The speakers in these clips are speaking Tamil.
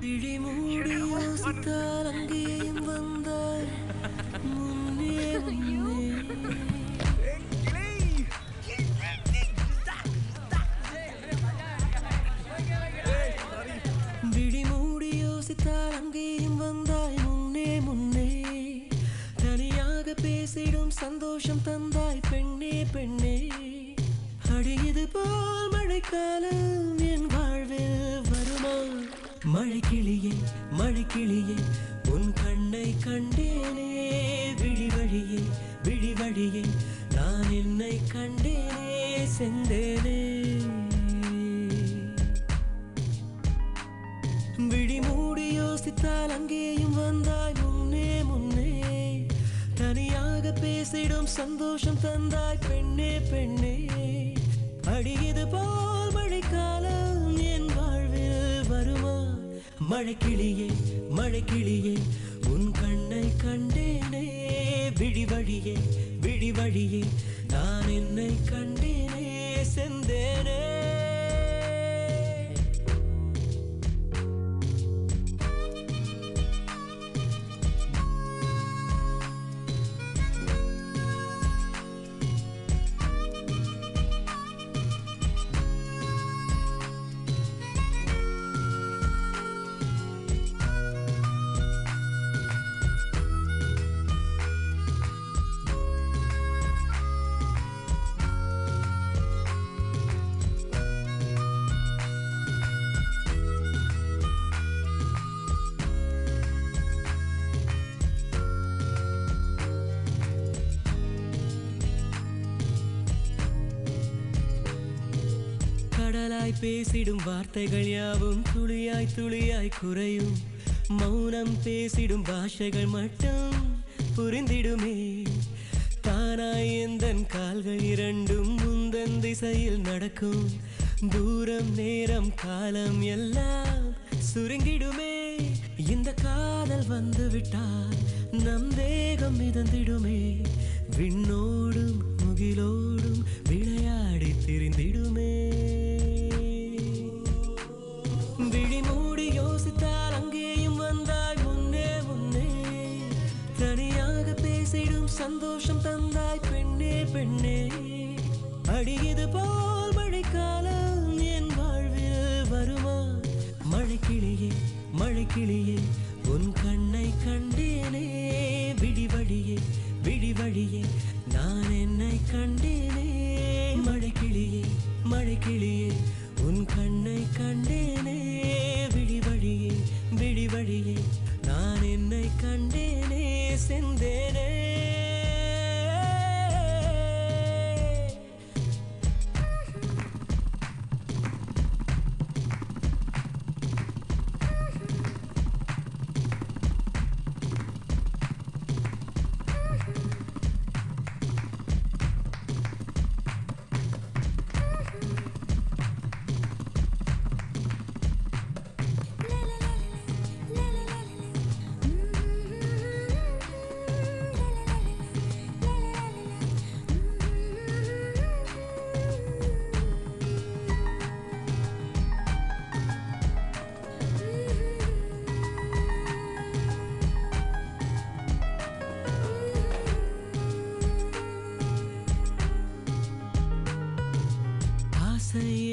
விழி மூடி யோசித்தால் அங்கேயும் வந்தாய் முன்னே முன்னே விழி மூடி யோசித்தால் அங்கேயும் வந்தாய் முன்னே முன்னே தனியாக பேசிடும் சந்தோஷம் தந்தாய் பெண்ணே பெண்ணே அடியது போல் மழைக்காலம் என் வாழ்வில் வருமா மழைக்கிளியே மழைக்கிளியே உன் கண்ணை கண்டேனே விழி வழியே விழி வழியே நான் என்னை கண்டேனே செந்தேனே விழி மூடி யோசித்தால் அங்கேயும் வந்தாய் முன்னே முன்னே தனியாக பேசிடும் சந்தோஷம் தந்தாய் பெண்ணே பெண்ணே அடியது போல் மழைக்காலம் என் வாழ்வில் வருமா மழைக்கிளியே மழைக்கிளியே உன் கண்ணை கண்டேனே விழி வழியே விழி வழியே நான் என்னை கண்டேனே செந்தேனே கடலாய் பேசிடும் வார்த்தைகள் யாவும் துளியாய் துளியாய் குறையும் மௌனம் பேசிடும் பாஷைகள் மட்டும் புரிந்திடுமே தானாய் எந்தன் கால்கள் இரண்டும் முந்தன் திசையில் நடக்கும் தூரம் நேரம் காலம் எல்லாம் சுருங்கிடுமே இந்த காதல் வந்து விட்டால் நம் தேகம் மிதந்திடுமே விண்ணோடும் முகிலோடும் விளையாடி திரிந்திடுமே விழி மூடி யோசித்தால் அங்கேயும் வந்தாய் முன்னே முன்னே தனியாக பேசிடும் சந்தோஷம் தந்தாய் பெண்ணே பெண்ணே அடியது போல் மழைக்காலம் என் வாழ்வில் வருமா மழைக்கிளியே மழைக்கிளியே உன் கண்ணை கண்டேனே விழி வழியே விழி வழியே நான் என்னை கண்டேனே மழைக்கிளியே மழைக்கிளியே உன் கண்ணை கண்டேனே விழி வழியே விழி வழியே நான் என்னை கண்டேனே செந்தேனே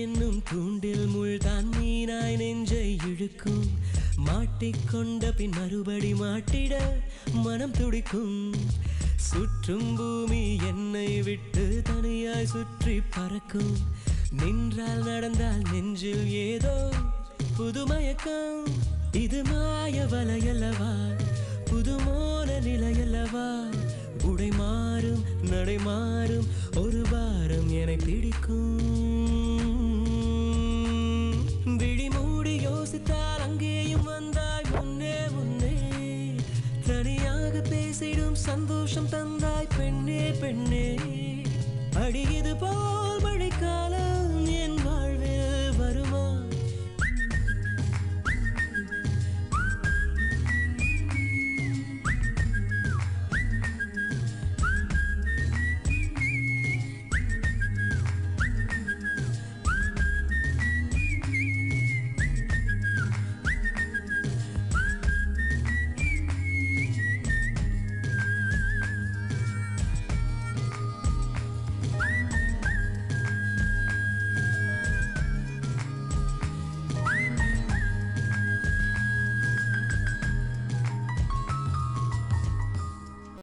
என்னும் தூண்டில் முள்தான் மீனாய் நெஞ்சை இழுக்கும் மாட்டிக்கொண்ட பின் மறுபடி மாட்டிட மனம் துடிக்கும் சுற்றும் பூமி என்னை விட்டு தனியாய் சுற்றி பறக்கும் நின்றால் நடந்தால் நெஞ்சில் ஏதோ புதுமயக்கம் இது மாய வலையல்லவா புதுமோன நிலையல்லவா உடை மாறும் நடை மாறும் ஒரு வாரம் என பிடிக்கும் விழி மூடி யோசித்தால் அங்கேயும் வந்தாய் முன்னே முன்னே தனியாக பேசிடும் சந்தோஷம் தந்தாய் பெண்ணே பெண்ணே அடியது போல்